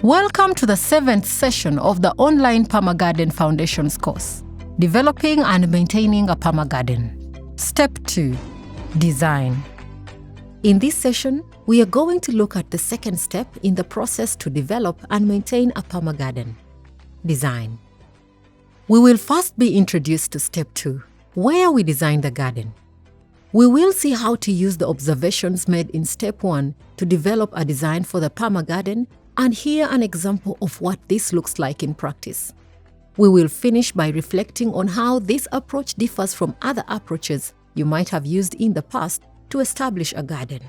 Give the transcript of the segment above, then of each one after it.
Welcome to the 7th session of the online Permagarden Foundations course, Developing and Maintaining a Permagarden. Step 2. Design. In this session, we are going to look at the second step in the process to develop and maintain a permagarden. Design. We will first be introduced to Step 2, where we design the garden. We will see how to use the observations made in Step 1 to develop a design for the permagarden and hear an example of what this looks like in practice. We will finish by reflecting on how this approach differs from other approaches you might have used in the past to establish a garden.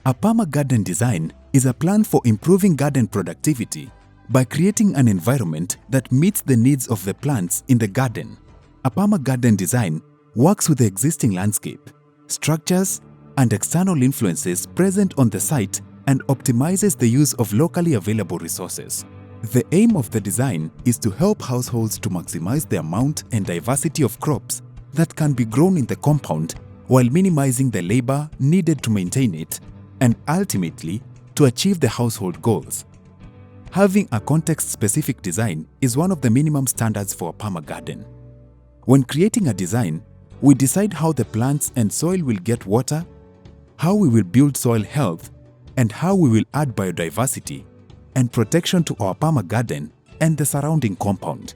A permagarden design is a plan for improving garden productivity by creating an environment that meets the needs of the plants in the garden. A permagarden design works with the existing landscape, structures, and external influences present on the site and optimizes the use of locally available resources. The aim of the design is to help households to maximize the amount and diversity of crops that can be grown in the compound while minimizing the labor needed to maintain it and ultimately to achieve the household goals. Having a context-specific design is one of the minimum standards for a permagarden. When creating a design, we decide how the plants and soil will get water, how we will build soil health, and how we will add biodiversity and protection to our permagarden and the surrounding compound.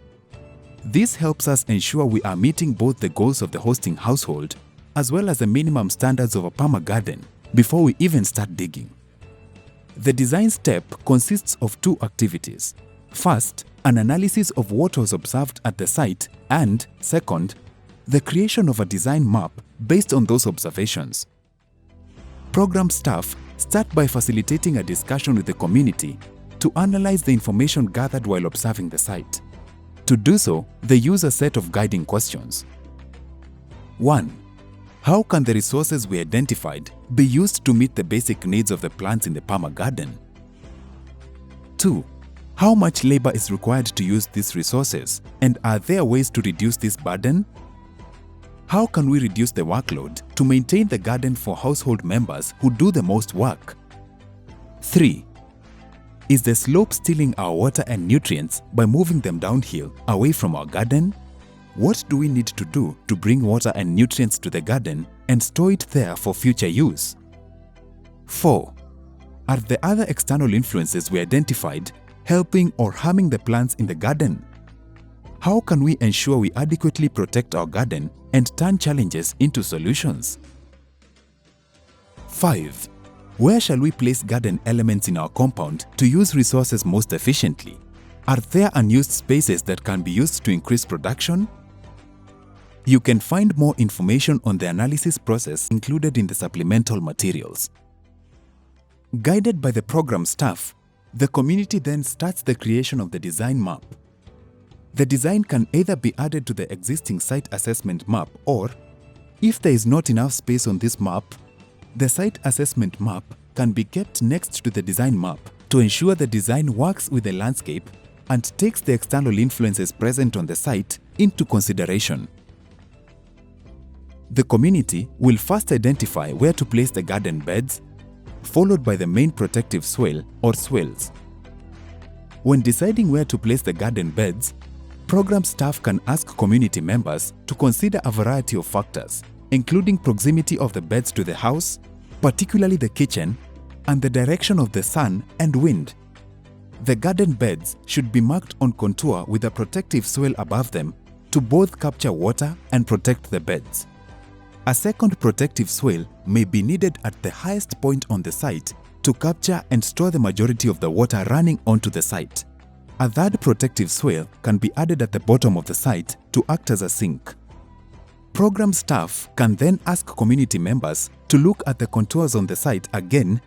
This helps us ensure we are meeting both the goals of the hosting household as well as the minimum standards of a permagarden before we even start digging. The design step consists of two activities. First, an analysis of what was observed at the site, and second, the creation of a design map based on those observations. Program staff start by facilitating a discussion with the community to analyze the information gathered while observing the site. To do so, they use a set of guiding questions. 1. How can the resources we identified be used to meet the basic needs of the plants in the permagarden? 2. How much labor is required to use these resources, and are there ways to reduce this burden? How can we reduce the workload to maintain the garden for household members who do the most work? 3. Is the slope stealing our water and nutrients by moving them downhill away from our garden? What do we need to do to bring water and nutrients to the garden and store it there for future use? 4. Are the other external influences we identified helping or harming the plants in the garden? How can we ensure we adequately protect our garden and turn challenges into solutions? 5. Where shall we place garden elements in our compound to use resources most efficiently? Are there unused spaces that can be used to increase production? You can find more information on the analysis process included in the supplemental materials. Guided by the program staff, the community then starts the creation of the design map. The design can either be added to the existing site assessment map or, if there is not enough space on this map, the site assessment map can be kept next to the design map to ensure the design works with the landscape and takes the external influences present on the site into consideration. The community will first identify where to place the garden beds, followed by the main protective swale or swales. When deciding where to place the garden beds, program staff can ask community members to consider a variety of factors, including proximity of the beds to the house, particularly the kitchen, and the direction of the sun and wind. The garden beds should be marked on contour with a protective swale above them to both capture water and protect the beds. A second protective swale may be needed at the highest point on the site to capture and store the majority of the water running onto the site. A third protective swale can be added at the bottom of the site to act as a sink. Program staff can then ask community members to look at the contours on the site again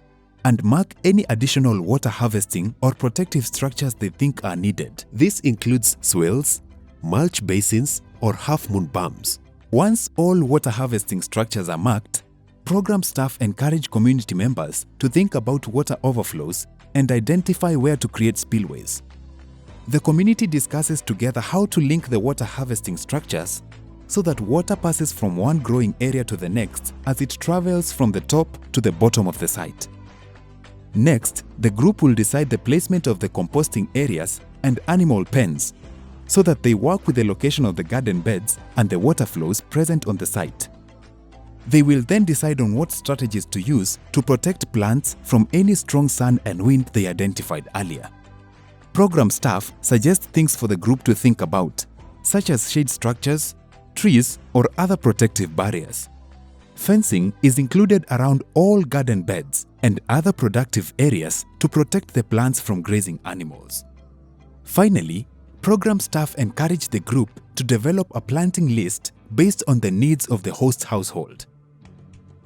and mark any additional water harvesting or protective structures they think are needed. This includes swales, mulch basins, or half-moon berms. Once all water harvesting structures are marked, program staff encourage community members to think about water overflows and identify where to create spillways. The community discusses together how to link the water harvesting structures so that water passes from one growing area to the next as it travels from the top to the bottom of the site. Next, the group will decide the placement of the composting areas and animal pens so that they work with the location of the garden beds and the water flows present on the site. They will then decide on what strategies to use to protect plants from any strong sun and wind they identified earlier. Program staff suggest things for the group to think about, such as shade structures, trees, or other protective barriers. Fencing is included around all garden beds and other productive areas to protect the plants from grazing animals. Finally, program staff encourage the group to develop a planting list based on the needs of the host household.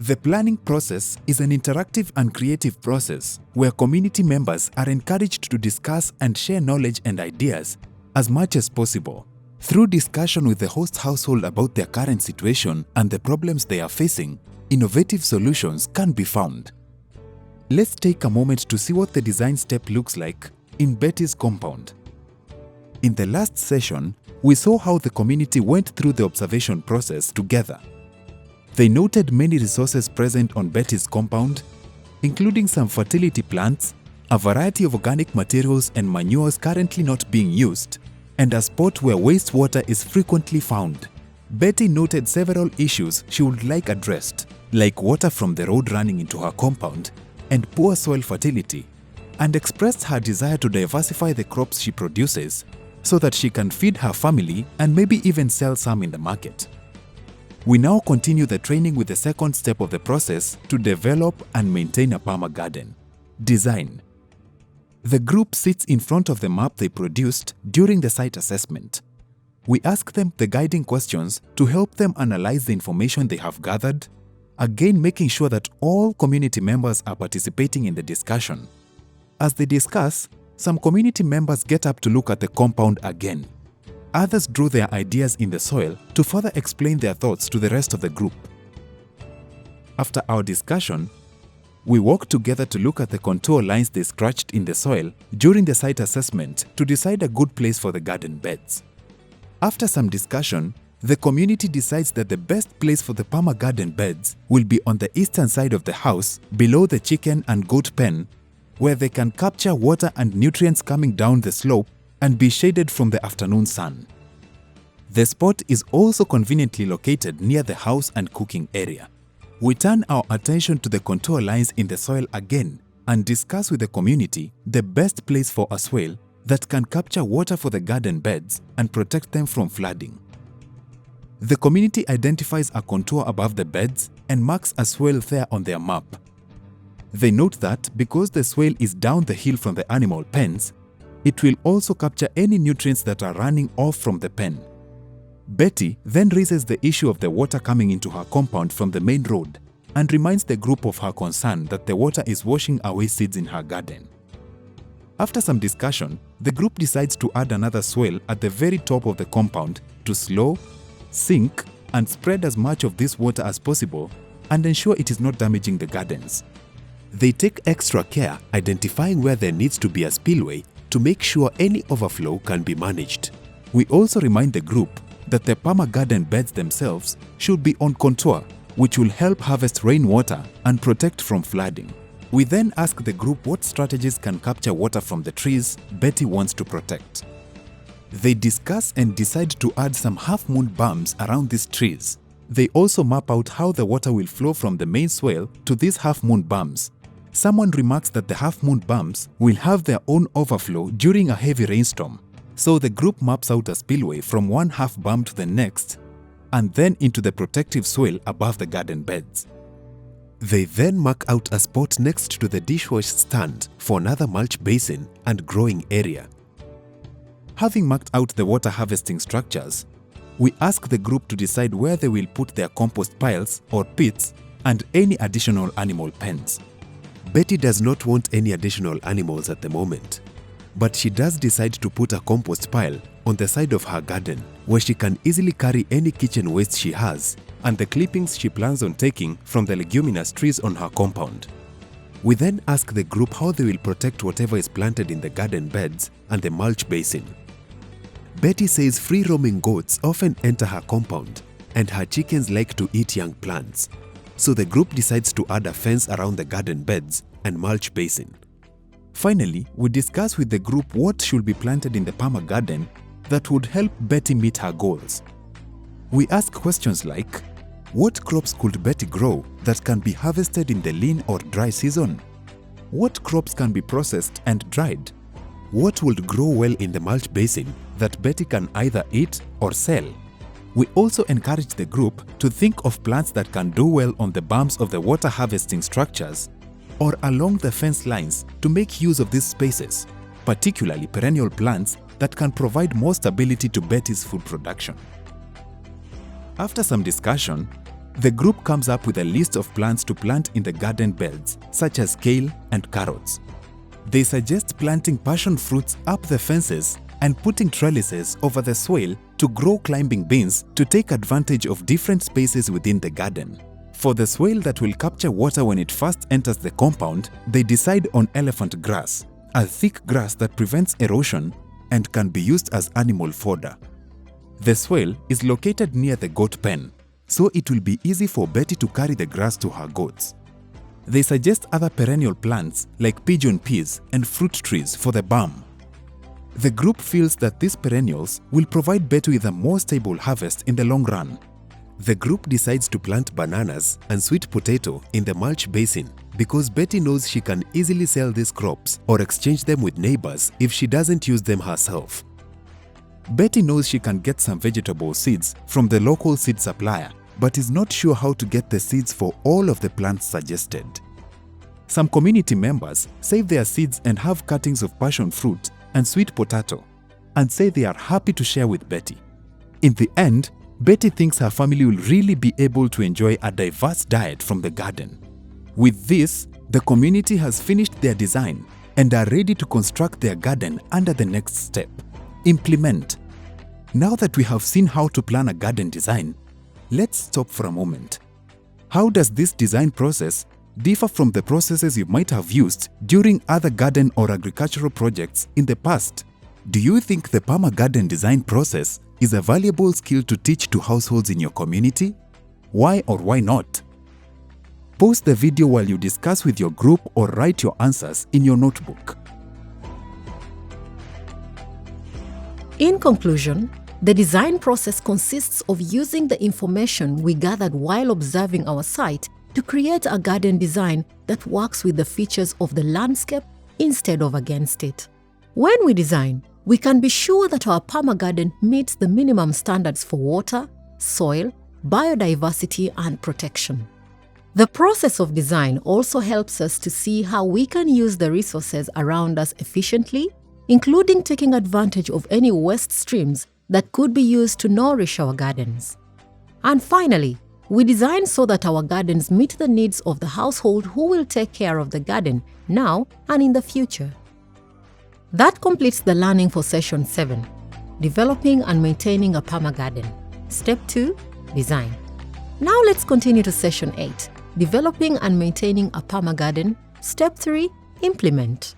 The planning process is an interactive and creative process where community members are encouraged to discuss and share knowledge and ideas as much as possible. Through discussion with the host household about their current situation and the problems they are facing, innovative solutions can be found. Let's take a moment to see what the design step looks like in Betty's compound. In the last session, we saw how the community went through the observation process together. They noted many resources present on Betty's compound, including some fertility plants, a variety of organic materials and manures currently not being used, and a spot where wastewater is frequently found. Betty noted several issues she would like addressed, like water from the road running into her compound and poor soil fertility, and expressed her desire to diversify the crops she produces so that she can feed her family and maybe even sell some in the market. We now continue the training with the second step of the process to develop and maintain a permagarden: design. The group sits in front of the map they produced during the site assessment. We ask them the guiding questions to help them analyze the information they have gathered, again making sure that all community members are participating in the discussion. As they discuss, some community members get up to look at the compound again. Others drew their ideas in the soil to further explain their thoughts to the rest of the group. After our discussion, we walked together to look at the contour lines they scratched in the soil during the site assessment to decide a good place for the garden beds. After some discussion, the community decides that the best place for the permagarden beds will be on the eastern side of the house below the chicken and goat pen, where they can capture water and nutrients coming down the slope and be shaded from the afternoon sun. The spot is also conveniently located near the house and cooking area. We turn our attention to the contour lines in the soil again and discuss with the community the best place for a swale that can capture water for the garden beds and protect them from flooding. The community identifies a contour above the beds and marks a swale there on their map. They note that because the swale is down the hill from the animal pens, it will also capture any nutrients that are running off from the pen. Betty then raises the issue of the water coming into her compound from the main road and reminds the group of her concern that the water is washing away seeds in her garden. After some discussion, the group decides to add another swale at the very top of the compound to slow, sink, and spread as much of this water as possible and ensure it is not damaging the gardens. They take extra care identifying where there needs to be a spillway to make sure any overflow can be managed. We also remind the group that the permagarden beds themselves should be on contour, which will help harvest rainwater and protect from flooding. We then ask the group what strategies can capture water from the trees Betty wants to protect. They discuss and decide to add some half-moon berms around these trees. They also map out how the water will flow from the main swale to these half-moon berms. Someone remarks that the half-moon berms will have their own overflow during a heavy rainstorm. So the group maps out a spillway from one half berm to the next and then into the protective swale above the garden beds. They then mark out a spot next to the dishwash stand for another mulch basin and growing area. Having marked out the water harvesting structures, we ask the group to decide where they will put their compost piles or pits and any additional animal pens. Betty does not want any additional animals at the moment, but she does decide to put a compost pile on the side of her garden where she can easily carry any kitchen waste she has and the clippings she plans on taking from the leguminous trees on her compound. We then ask the group how they will protect whatever is planted in the garden beds and the mulch basin. Betty says free-roaming goats often enter her compound and her chickens like to eat young plants. so the group decides to add a fence around the garden beds and mulch basin. Finally, we discuss with the group what should be planted in the Permagarden that would help Betty meet her goals. We ask questions like, what crops could Betty grow that can be harvested in the lean or dry season? What crops can be processed and dried? What would grow well in the mulch basin that Betty can either eat or sell? We also encourage the group to think of plants that can do well on the berms of the water harvesting structures or along the fence lines to make use of these spaces, particularly perennial plants that can provide more stability to Betty's food production. After some discussion, the group comes up with a list of plants to plant in the garden beds, such as kale and carrots. They suggest planting passion fruits up the fences and putting trellises over the swale to grow climbing beans to take advantage of different spaces within the garden. For the swale that will capture water when it first enters the compound, they decide on elephant grass, a thick grass that prevents erosion and can be used as animal fodder. The swale is located near the goat pen, so it will be easy for Betty to carry the grass to her goats. They suggest other perennial plants like pigeon peas and fruit trees for the berm. The group feels that these perennials will provide Betty with a more stable harvest in the long run. The group decides to plant bananas and sweet potato in the mulch basin because Betty knows she can easily sell these crops or exchange them with neighbors if she doesn't use them herself. Betty knows she can get some vegetable seeds from the local seed supplier, but is not sure how to get the seeds for all of the plants suggested. Some community members save their seeds and have cuttings of passion fruit and sweet potato, and say they are happy to share with Betty. In the end, Betty thinks her family will really be able to enjoy a diverse diet from the garden. With this, the community has finished their design and are ready to construct their garden under the next step: implement. Now that we have seen how to plan a garden design, let's stop for a moment. How does this design process differ from the processes you might have used during other garden or agricultural projects in the past? Do you think the Permagarden design process is a valuable skill to teach to households in your community? Why or why not? Pause the video while you discuss with your group or write your answers in your notebook. In conclusion, the design process consists of using the information we gathered while observing our site to create a garden design that works with the features of the landscape instead of against it. When we design, we can be sure that our Permagarden meets the minimum standards for water, soil, biodiversity, and protection. The process of design also helps us to see how we can use the resources around us efficiently, including taking advantage of any waste streams that could be used to nourish our gardens. And finally, we design so that our gardens meet the needs of the household who will take care of the garden now and in the future. That completes the learning for Session 7, Developing and Maintaining a Permagarden. Step 2, Design. Now let's continue to Session 8, Developing and Maintaining a Permagarden. Step 3, Implement.